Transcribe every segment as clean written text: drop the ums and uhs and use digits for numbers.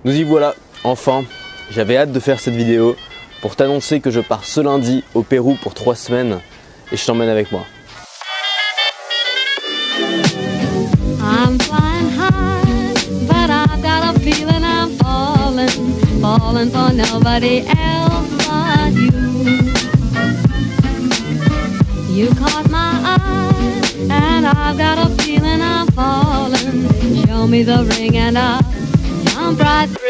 Nous y voilà, enfin. J'avais hâte de faire cette vidéo pour t'annoncer que je pars ce lundi au Pérou pour 3 semaines et je t'emmène avec moi. I'm flying high, but I've got a feeling I'm falling for nobody else but you. You caught my eye, and I've got a feeling I'm falling. Show me the ring and I'll jump right through.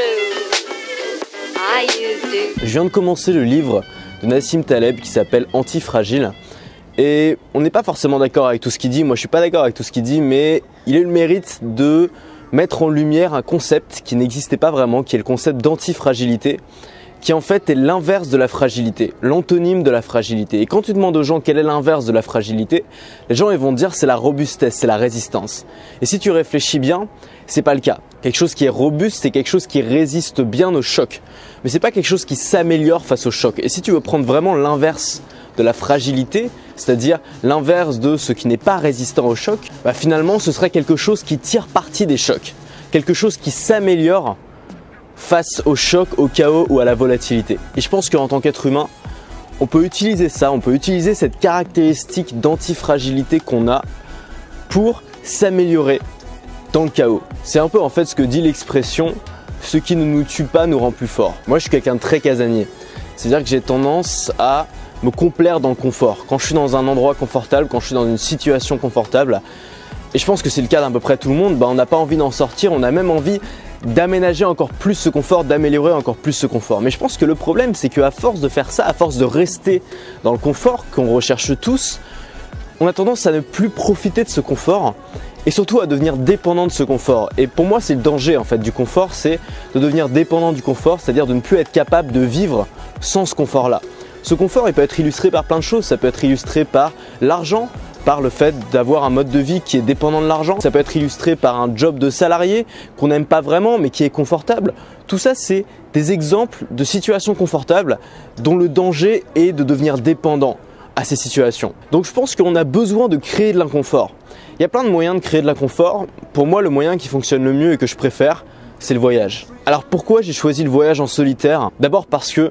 I used to. Je viens de commencer le livre de Nassim Taleb qui s'appelle Antifragile. Et on n'est pas forcément d'accord avec tout ce qu'il dit, moi je suis pas d'accord avec tout ce qu'il dit, mais il a eu le mérite de mettre en lumière un concept qui n'existait pas vraiment, qui est le concept d'antifragilité, qui en fait est l'inverse de la fragilité, l'antonyme de la fragilité. Et quand tu demandes aux gens quel est l'inverse de la fragilité, les gens ils vont te dire c'est la robustesse, c'est la résistance. Et si tu réfléchis bien, c'est pas le cas. Quelque chose qui est robuste, c'est quelque chose qui résiste bien au choc. Mais c'est pas quelque chose qui s'améliore face au choc. Et si tu veux prendre vraiment l'inverse de la fragilité, c'est-à-dire l'inverse de ce qui n'est pas résistant au choc, bah finalement ce serait quelque chose qui tire parti des chocs, quelque chose qui s'améliore face au choc, au chaos ou à la volatilité. Et je pense qu'en tant qu'être humain, on peut utiliser ça, on peut utiliser cette caractéristique d'antifragilité qu'on a pour s'améliorer dans le chaos. C'est un peu en fait ce que dit l'expression « ce qui ne nous tue pas nous rend plus fort ». Moi je suis quelqu'un de très casanier, c'est-à-dire que j'ai tendance à me complaire dans le confort. Quand je suis dans un endroit confortable, quand je suis dans une situation confortable, et je pense que c'est le cas d'à peu près tout le monde, bah on n'a pas envie d'en sortir, on a même envie d'aménager encore plus ce confort, d'améliorer encore plus ce confort. Mais je pense que le problème, c'est qu'à force de faire ça, à force de rester dans le confort qu'on recherche tous, on a tendance à ne plus profiter de ce confort et surtout à devenir dépendant de ce confort. Et pour moi, c'est le danger en fait du confort, c'est de devenir dépendant du confort, c'est-à-dire de ne plus être capable de vivre sans ce confort-là. Ce confort, il peut être illustré par plein de choses. Ça peut être illustré par l'argent, par le fait d'avoir un mode de vie qui est dépendant de l'argent. Ça peut être illustré par un job de salarié qu'on n'aime pas vraiment mais qui est confortable. Tout ça, c'est des exemples de situations confortables dont le danger est de devenir dépendant à ces situations. Donc je pense qu'on a besoin de créer de l'inconfort. Il y a plein de moyens de créer de l'inconfort. Pour moi, le moyen qui fonctionne le mieux et que je préfère, c'est le voyage. Alors pourquoi j'ai choisi le voyage en solitaire? D'abord parce que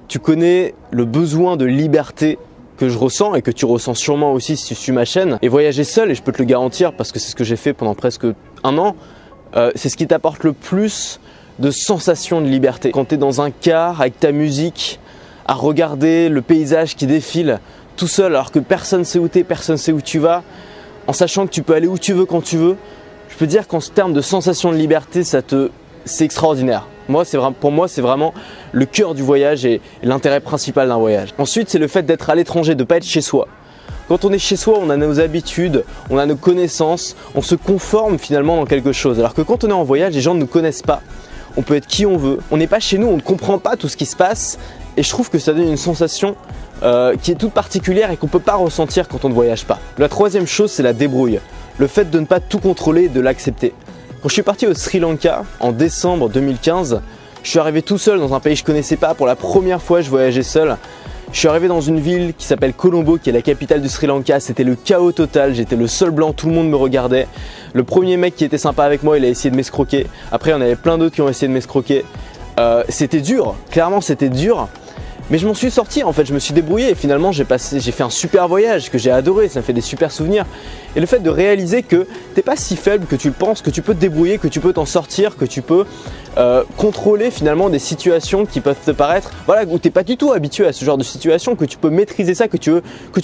tu connais le besoin de liberté que je ressens et que tu ressens sûrement aussi si tu suis ma chaîne. Et voyager seul, et je peux te le garantir parce que c'est ce que j'ai fait pendant presque 1 an, c'est ce qui t'apporte le plus de sensations de liberté. Quand tu es dans un car avec ta musique, à regarder le paysage qui défile tout seul alors que personne ne sait où tu es, personne ne sait où tu vas, en sachant que tu peux aller où tu veux quand tu veux, je peux dire qu'en termes de sensations de liberté, c'est extraordinaire. Pour moi, c'est vraiment le cœur du voyage et l'intérêt principal d'un voyage. Ensuite, c'est le fait d'être à l'étranger, de ne pas être chez soi. Quand on est chez soi, on a nos habitudes, on a nos connaissances, on se conforme finalement dans quelque chose. Alors que quand on est en voyage, les gens ne nous connaissent pas. On peut être qui on veut. On n'est pas chez nous, on ne comprend pas tout ce qui se passe. Et je trouve que ça donne une sensation qui est toute particulière et qu'on ne peut pas ressentir quand on ne voyage pas. La troisième chose, c'est la débrouille. Le fait de ne pas tout contrôler et de l'accepter. Quand je suis parti au Sri Lanka en décembre 2015, je suis arrivé tout seul dans un pays que je ne connaissais pas. Pour la première fois, je voyageais seul. Je suis arrivé dans une ville qui s'appelle Colombo, qui est la capitale du Sri Lanka. C'était le chaos total, j'étais le seul blanc, tout le monde me regardait. Le premier mec qui était sympa avec moi, il a essayé de m'escroquer. Après, il y en avait plein d'autres qui ont essayé de m'escroquer. C'était dur, clairement c'était dur. Mais je m'en suis sorti en fait, je me suis débrouillé et finalement j'ai fait un super voyage que j'ai adoré, ça me fait des super souvenirs. Et le fait de réaliser que t'es pas si faible que tu le penses, que tu peux te débrouiller, que tu peux t'en sortir, que tu peux contrôler finalement des situations qui peuvent te paraître, voilà, où t'es pas du tout habitué à ce genre de situation, que tu peux maîtriser ça, que tu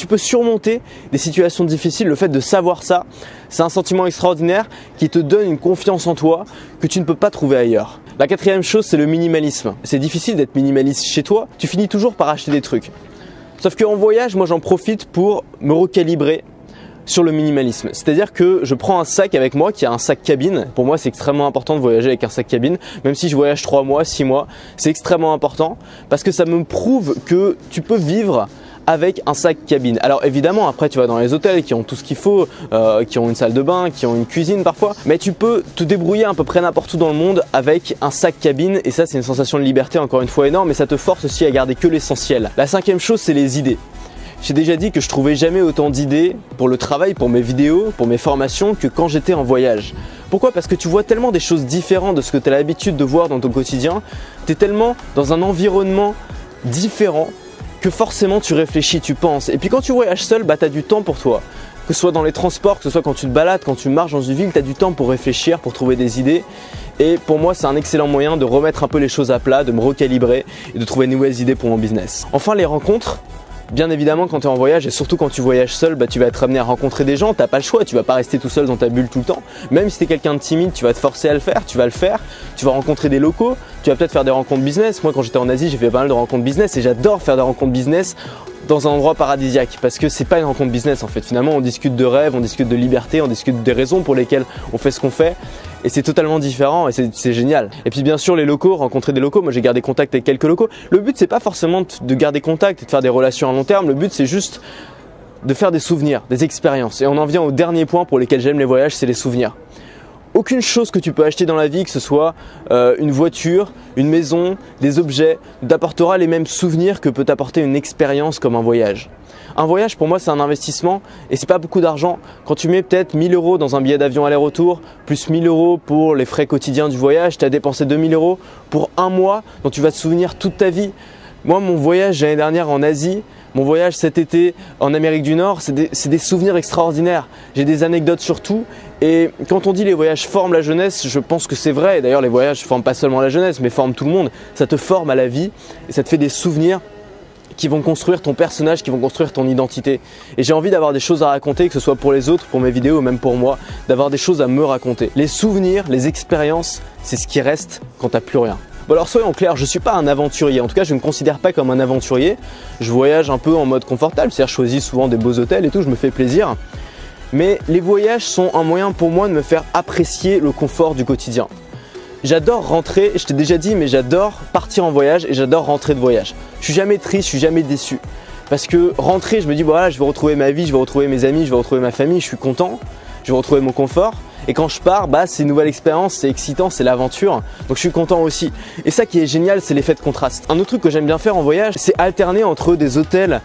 peux surmonter des situations difficiles. Le fait de savoir ça, c'est un sentiment extraordinaire qui te donne une confiance en toi que tu ne peux pas trouver ailleurs. La quatrième chose, c'est le minimalisme. C'est difficile d'être minimaliste chez toi, tu finis toujours par acheter des trucs. Sauf qu'en voyage, moi j'en profite pour me recalibrer sur le minimalisme. C'est-à-dire que je prends un sac avec moi qui a un sac cabine. Pour moi, c'est extrêmement important de voyager avec un sac cabine. Même si je voyage 3 mois, 6 mois, c'est extrêmement important parce que ça me prouve que tu peux vivre avec un sac cabine. Alors évidemment, après tu vas dans les hôtels qui ont tout ce qu'il faut, qui ont une salle de bain, qui ont une cuisine parfois, mais tu peux te débrouiller à peu près n'importe où dans le monde avec un sac cabine et ça c'est une sensation de liberté encore une fois énorme et ça te force aussi à garder que l'essentiel. La cinquième chose, c'est les idées. J'ai déjà dit que je trouvais jamais autant d'idées pour le travail, pour mes vidéos, pour mes formations que quand j'étais en voyage. Pourquoi? Parce que tu vois tellement des choses différentes de ce que tu as l'habitude de voir dans ton quotidien. Tu es tellement dans un environnement différent que forcément tu réfléchis, tu penses. Et puis quand tu voyages seul, bah, tu as du temps pour toi. Que ce soit dans les transports, que ce soit quand tu te balades, quand tu marches dans une ville, tu as du temps pour réfléchir, pour trouver des idées. Et pour moi, c'est un excellent moyen de remettre un peu les choses à plat, de me recalibrer et de trouver de nouvelles idées pour mon business. Enfin, les rencontres. Bien évidemment, quand tu es en voyage et surtout quand tu voyages seul, bah, tu vas être amené à rencontrer des gens, tu n'as pas le choix, tu vas pas rester tout seul dans ta bulle tout le temps. Même si tu es quelqu'un de timide, tu vas te forcer à le faire, tu vas le faire, tu vas rencontrer des locaux, tu vas peut-être faire des rencontres business. Moi, quand j'étais en Asie, j'ai fait pas mal de rencontres business et j'adore faire des rencontres business dans un endroit paradisiaque parce que c'est pas une rencontre business en fait. Finalement, on discute de rêves, on discute de liberté, on discute des raisons pour lesquelles on fait ce qu'on fait et c'est totalement différent et c'est génial. Et puis bien sûr les locaux, rencontrer des locaux. Moi j'ai gardé contact avec quelques locaux. Le but c'est pas forcément de garder contact et de faire des relations à long terme. Le but c'est juste de faire des souvenirs, des expériences. Et on en vient au dernier point pour lesquels j'aime les voyages, c'est les souvenirs. Aucune chose que tu peux acheter dans la vie, que ce soit une voiture, une maison, des objets, ne t'apportera les mêmes souvenirs que peut t'apporter une expérience comme un voyage. Un voyage pour moi c'est un investissement et c'est pas beaucoup d'argent. Quand tu mets peut-être 1000 € dans un billet d'avion aller-retour, plus 1000 € pour les frais quotidiens du voyage, tu as dépensé 2000 € pour un mois dont tu vas te souvenir toute ta vie. Moi mon voyage l'année dernière en Asie, mon voyage cet été en Amérique du Nord, c'est des souvenirs extraordinaires. J'ai des anecdotes sur tout et quand on dit les voyages forment la jeunesse, je pense que c'est vrai. D'ailleurs les voyages forment pas seulement la jeunesse mais forment tout le monde. Ça te forme à la vie et ça te fait des souvenirs qui vont construire ton personnage, qui vont construire ton identité. Et j'ai envie d'avoir des choses à raconter, que ce soit pour les autres, pour mes vidéos ou même pour moi, d'avoir des choses à me raconter. Les souvenirs, les expériences, c'est ce qui reste quand t'as plus rien. Bon alors soyons clairs, je ne suis pas un aventurier, en tout cas je ne me considère pas comme un aventurier. Je voyage un peu en mode confortable, c'est-à-dire je choisis souvent des beaux hôtels et tout, je me fais plaisir. Mais les voyages sont un moyen pour moi de me faire apprécier le confort du quotidien. J'adore rentrer, je t'ai déjà dit, mais j'adore partir en voyage et j'adore rentrer de voyage. Je suis jamais triste, je suis jamais déçu. Parce que rentrer, je me dis voilà, je vais retrouver ma vie, je vais retrouver mes amis, je vais retrouver ma famille, je suis content, je vais retrouver mon confort. Et quand je pars, bah, c'est une nouvelle expérience, c'est excitant, c'est l'aventure. Donc je suis content aussi. Et ça qui est génial, c'est l'effet de contraste. Un autre truc que j'aime bien faire en voyage, c'est alterner entre des hôtels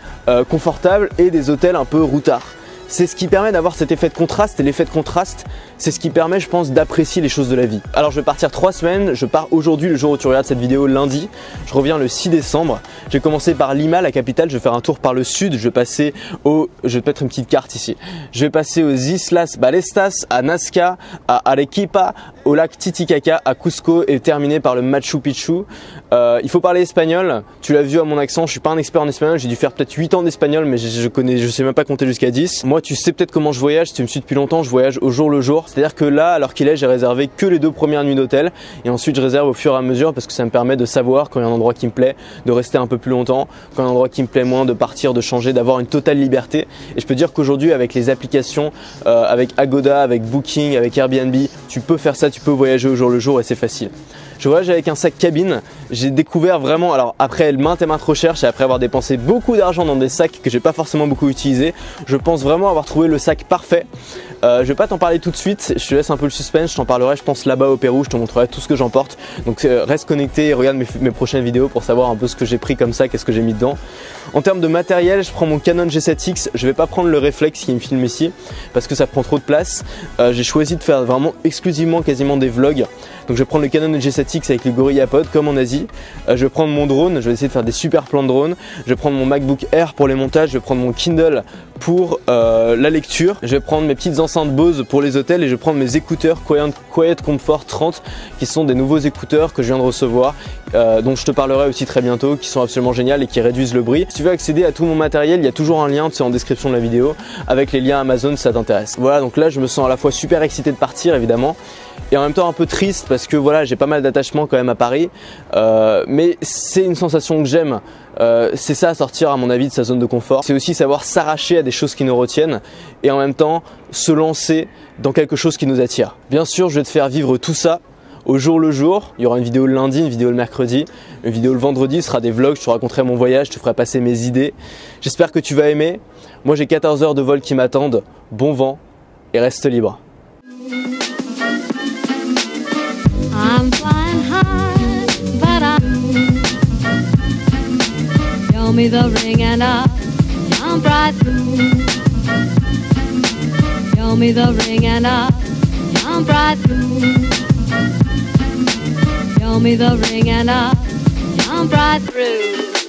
confortables et des hôtels un peu routards. C'est ce qui permet d'avoir cet effet de contraste et l'effet de contraste, c'est ce qui permet je pense d'apprécier les choses de la vie. Alors je vais partir 3 semaines, je pars aujourd'hui le jour où tu regardes cette vidéo lundi, je reviens le 6 décembre. J'ai commencé par Lima, la capitale, je vais faire un tour par le sud, je vais passer je vais te mettre une petite carte ici. Je vais passer aux Islas Balestas, à Nazca, à Arequipa, au lac Titicaca, à Cusco et terminer par le Machu Picchu. Il faut parler espagnol, tu l'as vu à mon accent, je suis pas un expert en espagnol, j'ai dû faire peut-être 8 ans d'espagnol mais je sais même pas compter jusqu'à 10. Moi tu sais peut-être comment je voyage, si tu me suis depuis longtemps, je voyage au jour le jour. C'est-à-dire que là, alors qu'il est, j'ai réservé que les 2 premières nuits d'hôtel et ensuite je réserve au fur et à mesure parce que ça me permet de savoir quand il y a un endroit qui me plaît, de rester un peu plus longtemps, quand il y a un endroit qui me plaît moins, de partir, de changer, d'avoir une totale liberté. Et je peux dire qu'aujourd'hui avec les applications, avec Agoda, avec Booking, avec Airbnb, tu peux faire ça, tu peux voyager au jour le jour et c'est facile. Je voyage avec un sac cabine, j'ai découvert vraiment, alors après maintes et maintes recherches et après avoir dépensé beaucoup d'argent dans des sacs que j'ai pas forcément beaucoup utilisés, je pense vraiment avoir trouvé le sac parfait. Je vais pas t'en parler tout de suite, je te laisse un peu le suspense, je t'en parlerai je pense là-bas au Pérou, je te montrerai tout ce que j'emporte. Donc reste connecté et regarde mes prochaines vidéos pour savoir un peu ce que j'ai pris comme sac et ce que j'ai mis dedans. En termes de matériel, je prends mon Canon G7X, je vais pas prendre le réflexe qui me filme ici parce que ça prend trop de place. J'ai choisi de faire vraiment exclusivement quasiment des vlogs. Donc je vais prendre le Canon G7X avec les GorillaPod comme en Asie. Je vais prendre mon drone, je vais essayer de faire des super plans de drone. Je vais prendre mon MacBook Air pour les montages, je vais prendre mon Kindle pour la lecture. Je vais prendre mes petites enceintes Bose pour les hôtels et je vais prendre mes écouteurs Quiet Comfort 30 qui sont des nouveaux écouteurs que je viens de recevoir, dont je te parlerai aussi très bientôt, qui sont absolument géniaux et qui réduisent le bruit. Si tu veux accéder à tout mon matériel, il y a toujours un lien en description de la vidéo avec les liens Amazon si ça t'intéresse. Voilà, donc là je me sens à la fois super excité de partir évidemment et en même temps un peu triste parce que voilà, j'ai pas mal d'attachement quand même à Paris, mais c'est une sensation que j'aime. C'est ça, sortir à mon avis de sa zone de confort. C'est aussi savoir s'arracher à des choses qui nous retiennent et en même temps se lancer dans quelque chose qui nous attire. Bien sûr, je vais te faire vivre tout ça au jour le jour. Il y aura une vidéo le lundi, une vidéo le mercredi, une vidéo le vendredi, ce sera des vlogs, je te raconterai mon voyage, je te ferai passer mes idées. J'espère que tu vas aimer. Moi j'ai 14 heures de vol qui m'attendent. Bon vent et reste libre. I'm flying high, but show me the ring and I'll jump right through. Show me the ring and I'll jump right through. Show me the ring and I'll jump right through.